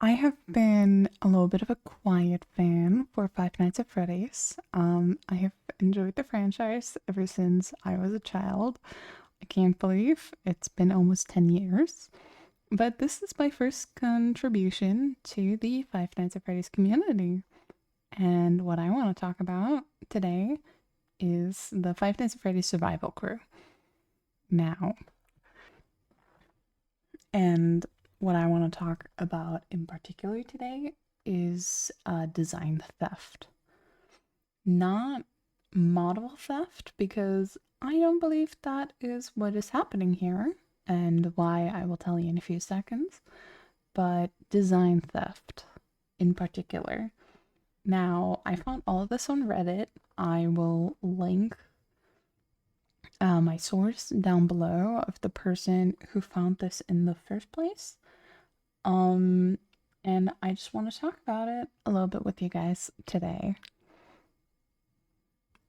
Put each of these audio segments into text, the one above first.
I have been a little bit of a quiet fan for Five Nights at Freddy's. I have enjoyed the franchise ever since I was a child. I can't believe it's been almost 10 years. But this is my first contribution to the Five Nights at Freddy's community. And what I want to talk about today is the Five Nights at Freddy's survival crew. Now, and what I want to talk about in particular today is design theft. Not model theft, because I don't believe that is what is happening here, and why I will tell you in a few seconds, but design theft in particular. Now, I found all of this on Reddit. I will link my source down below of the person who found this in the first place. Um, and I just want to talk about it a little bit with you guys today.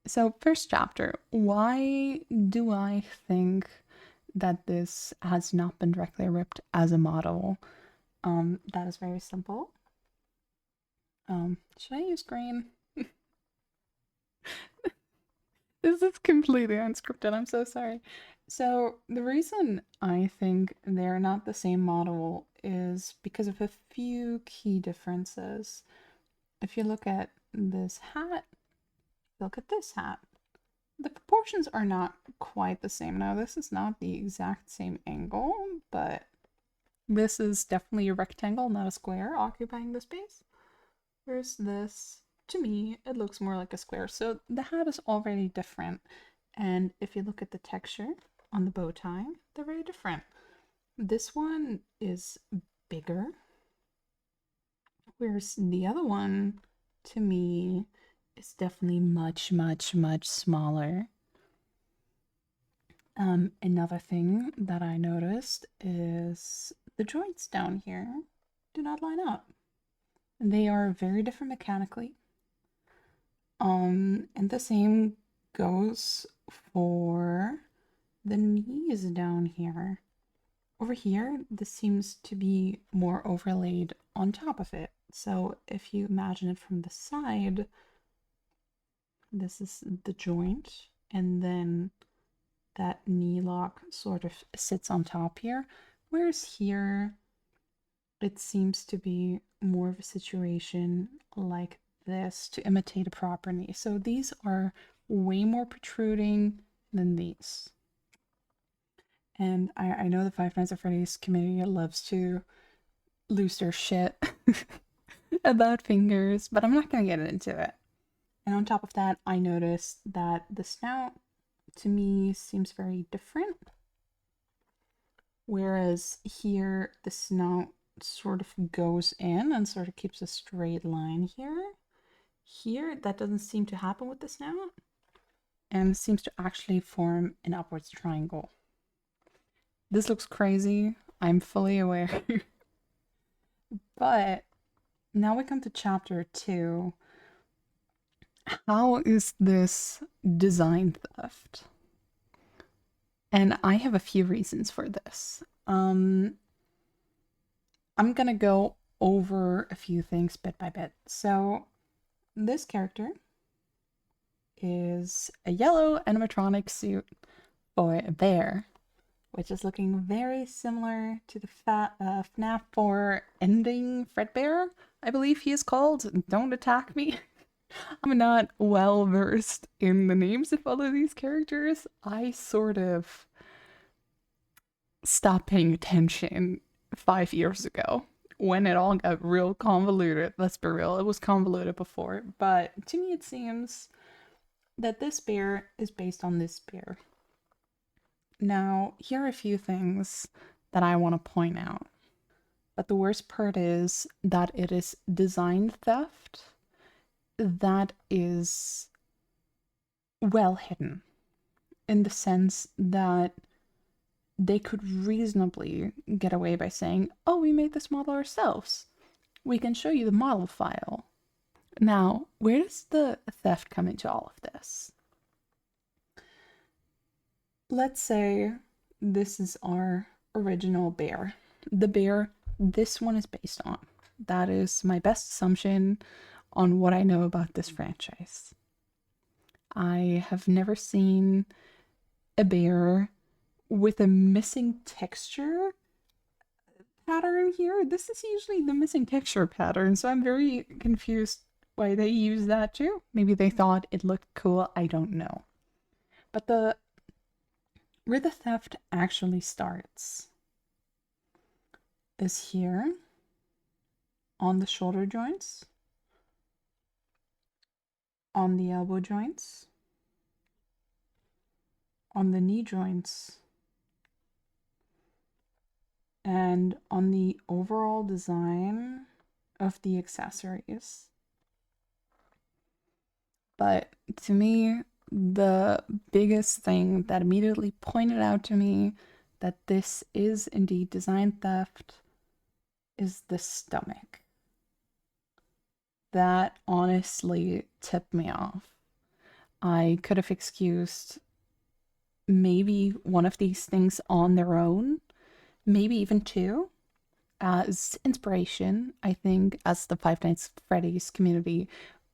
So, first chapter, why do I think that this has not been directly ripped as a model? That is very simple. Should I use green? This is completely unscripted. I'm so sorry. So, the reason I think they're not the same model is because of a few key differences. If you look at this hat, look at this hat. The proportions are not quite the same. Now, this is not the exact same angle, but this is definitely a rectangle, not a square, occupying the space. Whereas this, to me, it looks more like a square. So the hat is already different. And if you look at the texture on the bow tie, they're very different. This one is bigger, whereas the other one, to me, is definitely much, much, much smaller. Another thing that I noticed is the joints down here do not line up. They are very different mechanically. And the same goes for the knees down here. Over here, this seems to be more overlaid on top of it. So if you imagine it from the side, this is the joint, and then that knee lock sort of sits on top here. Whereas here, it seems to be more of a situation like this to imitate a proper knee. So these are way more protruding than these. And I know the Five Nights at Freddy's community loves to lose their shit about fingers, but I'm not going to get into it. And on top of that, I noticed that the snout to me seems very different. Whereas here, the snout sort of goes in and sort of keeps a straight line here. Here, that doesn't seem to happen with the snout, and seems to actually form an upwards triangle. This looks crazy, I'm fully aware. But now we come to chapter 2. How is this design theft? And I have a few reasons for this. I'm gonna go over a few things bit by bit. So, this character is a yellow animatronic suit for a bear, which is looking very similar to the FNAF 4 ending Fredbear, I believe he is called. Don't attack me. I'm not well versed in the names of all of these characters. I sort of stopped paying attention 5 years ago when it all got real convoluted. Let's be real, it was convoluted before, but to me it seems that this bear is based on this bear. Now, here are a few things that I want to point out. But the worst part is that it is design theft that is well hidden, in the sense that they could reasonably get away by saying, oh, we made this model ourselves. We can show you the model file. Now, where does the theft come into all of this? Let's say this is our original bear. The bear this one is based on. That is my best assumption on what I know about this franchise. I have never seen a bear with a missing texture pattern here. This is usually the missing texture pattern, so I'm very confused why they use that too. Maybe they thought it looked cool, I don't know. But the where the theft actually starts is here on the shoulder joints, on the elbow joints, on the knee joints, and on the overall design of the accessories. But to me, the biggest thing that immediately pointed out to me that this is indeed design theft is the stomach. That honestly tipped me off. I could have excused maybe one of these things on their own, maybe even two, as inspiration. I think as the Five Nights at Freddy's community,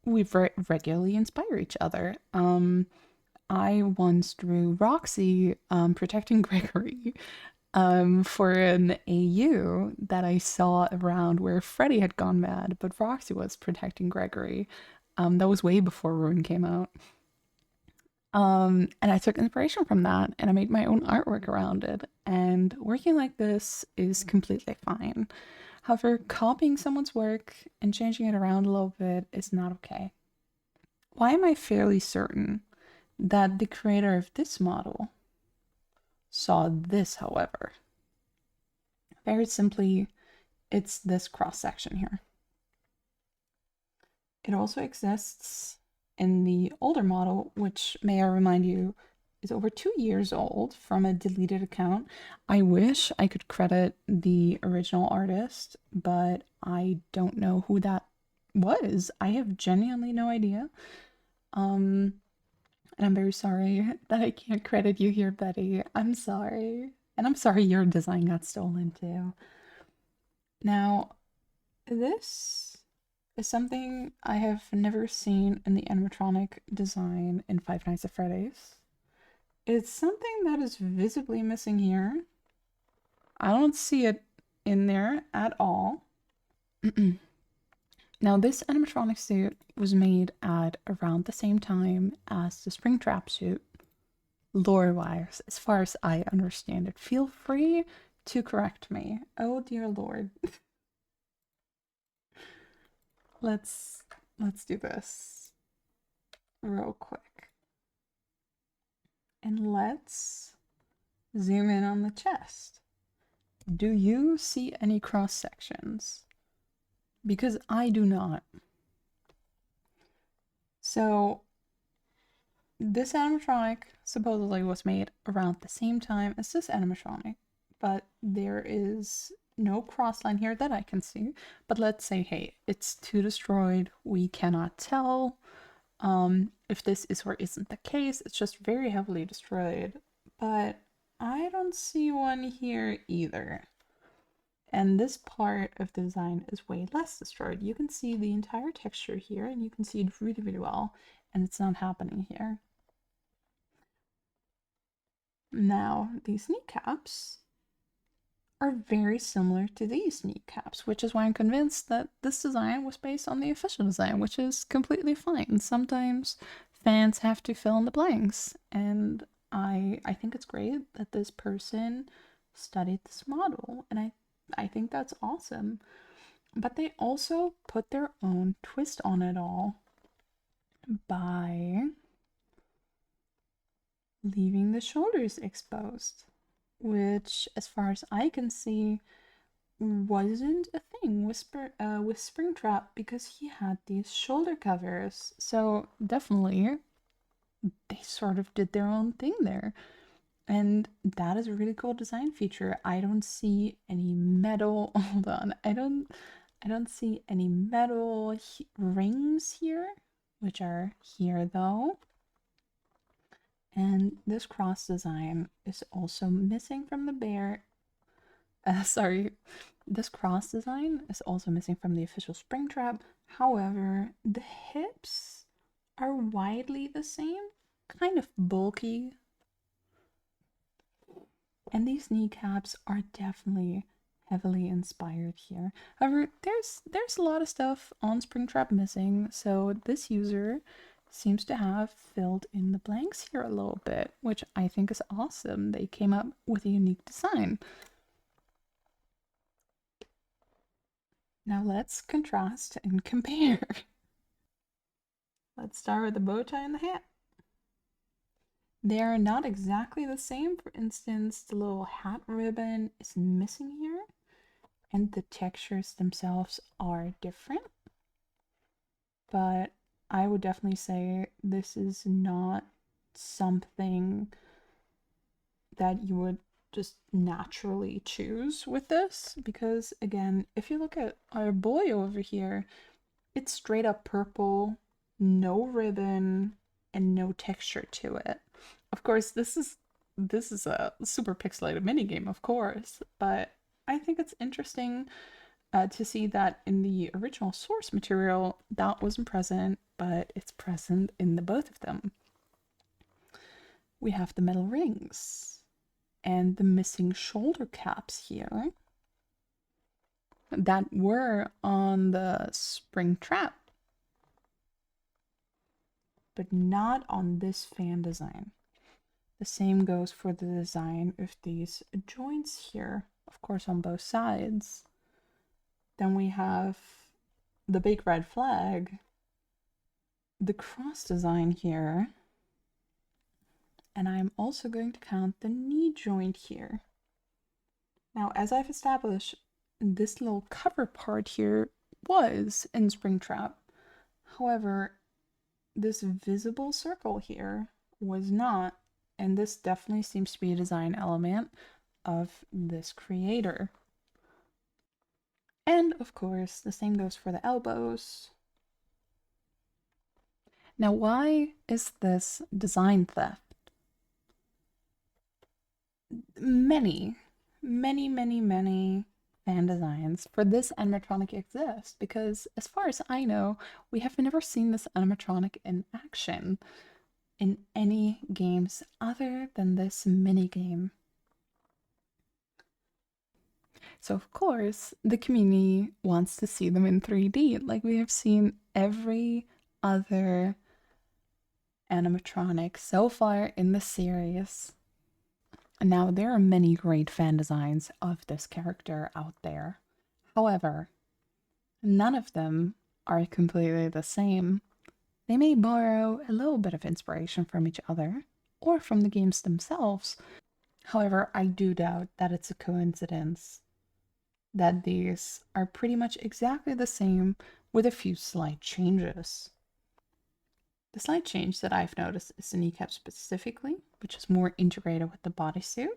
we regularly inspire each other. I once drew Roxy protecting Gregory for an AU that I saw around where Freddy had gone mad, but Roxy was protecting Gregory. That was way before Ruin came out. And I took inspiration from that and I made my own artwork around it. And working like this is completely fine. However, copying someone's work and changing it around a little bit is not okay. Why am I fairly certain that the creator of this model saw this, however? Very simply, it's this cross section here. It also exists in the older model, which, may I remind you, is over 2 years old from a deleted account. I wish I could credit the original artist, but I don't know who that was. I have genuinely no idea. And I'm very sorry that I can't credit you here, Betty. I'm sorry. And I'm sorry your design got stolen too. Now, this is something I have never seen in the animatronic design in Five Nights at Freddy's. It's something that is visibly missing here. I don't see it in there at all. Now, this animatronic suit was made at around the same time as the Springtrap suit. Lore-wise, as far as I understand it. Feel free to correct me. Oh dear lord. let's do this real quick. And let's zoom in on the chest. Do you see any cross sections? Because I do not. So this animatronic supposedly was made around the same time as this animatronic, but there is no cross line here that I can see. But let's say, hey, it's too destroyed. We cannot tell if this is or isn't the case. It's just very heavily destroyed. But I don't see one here either. And this part of the design is way less destroyed. You can see the entire texture here, and you can see it really, really well, and it's not happening here. Now, these kneecaps are very similar to these kneecaps, which is why I'm convinced that this design was based on the official design, which is completely fine. Sometimes fans have to fill in the blanks, and I think it's great that this person studied this model, and I think that's awesome. But they also put their own twist on it all by leaving the shoulders exposed, which, as far as I can see, wasn't a thing with Springtrap because he had these shoulder covers. So definitely, they sort of did their own thing there. And that is a really cool design feature. I don't see any metal. Hold on. I don't see any metal rings here, which are here though. And this cross design is also missing from the bear. Sorry, This cross design is also missing from the official Springtrap. However, the hips are widely the same, kind of bulky, and these kneecaps are definitely heavily inspired here. However, there's a lot of stuff on Springtrap missing, so this user seems to have filled in the blanks here a little bit, which I think is awesome. They came up with a unique design. Now let's contrast and compare. Let's start with the bow tie and the hat. They are not exactly the same. For instance, the little hat ribbon is missing here, and the textures themselves are different. But I would definitely say this is not something that you would just naturally choose with this, because again, if you look at our boy over here, it's straight up purple, no ribbon, and no texture to it. Of course, this is a super pixelated minigame, of course, but I think it's interesting to see that in the original source material that wasn't present, but it's present in the both of them. We have the metal rings and the missing shoulder caps here that were on the Springtrap, but not on this fan design. The same goes for the design of these joints here, of course, on both sides. Then we have the big red flag, the cross design here, and I'm also going to count the knee joint here. Now, as I've established, this little cover part here was in Springtrap. However, this visible circle here was not, and this definitely seems to be a design element of this creator. And of course, the same goes for the elbows. Now, why is this design theft? Many fan designs for this animatronic exist, because as far as I know, we have never seen this animatronic in action in any games other than this mini game. So of course, the community wants to see them in 3D, like we have seen every other animatronic so far in the series. Now, there are many great fan designs of this character out there. However, none of them are completely the same. They may borrow a little bit of inspiration from each other or from the games themselves. However, I do doubt that it's a coincidence that these are pretty much exactly the same with a few slight changes. The slight change that I've noticed is the kneecap specifically, which is more integrated with the bodysuit.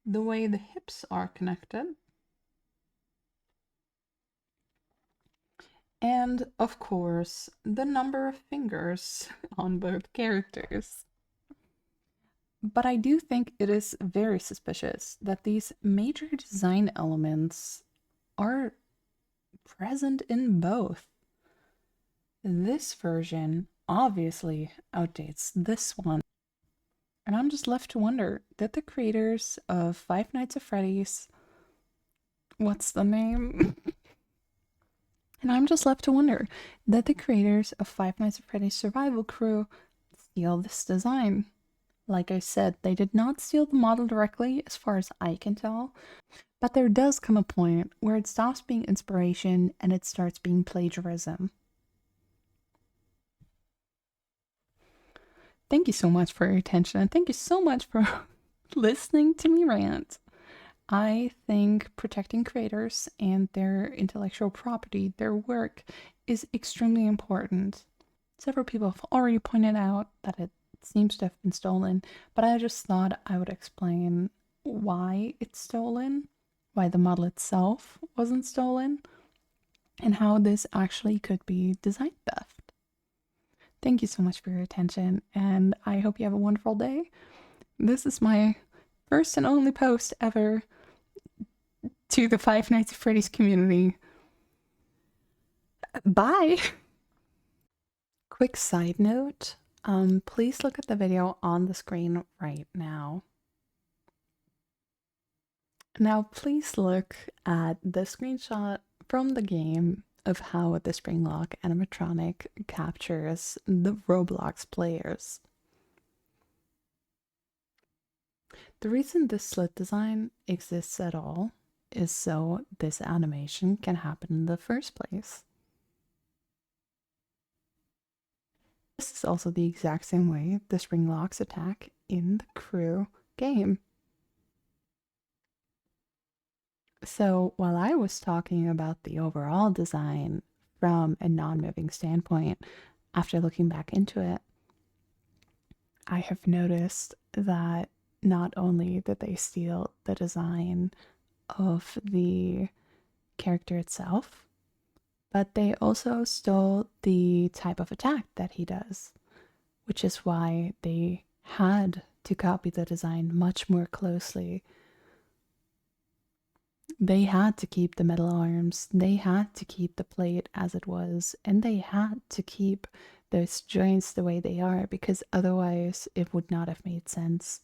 The way the hips are connected. And of course, the number of fingers on both characters. But I do think it is very suspicious that these major design elements are present in both. This version obviously outdates this one. And I'm just left to wonder, did the creators of Five Nights at Freddy's, what's the name? And I'm just left to wonder, did the creators of Five Nights at Freddy's Survival Crew steal this design? Like I said, they did not steal the model directly, as far as I can tell, but there does come a point where it stops being inspiration and it starts being plagiarism. Thank you so much for your attention, and thank you so much for listening to me rant. I think protecting creators and their intellectual property, their work, is extremely important. Several people have already pointed out that it seems to have been stolen, but I just thought I would explain why it's stolen, why the model itself wasn't stolen, and how this actually could be design theft. Thank you so much for your attention, and I hope you have a wonderful day. This is my first and only post ever to the Five Nights at Freddy's community. Bye! Quick side note, please look at the video on the screen right now. Now, please look at the screenshot from the game of how the Springlock animatronic captures the Roblox players. The reason this slit design exists at all is so this animation can happen in the first place. This is also the exact same way the Springlocks attack in the Crew game. So while I was talking about the overall design from a non-moving standpoint, after looking back into it, I have noticed that not only did they steal the design of the character itself, but they also stole the type of attack that he does, which is why they had to copy the design much more closely. They had to keep the metal arms, they had to keep the plate as it was, and they had to keep those joints the way they are because otherwise it would not have made sense.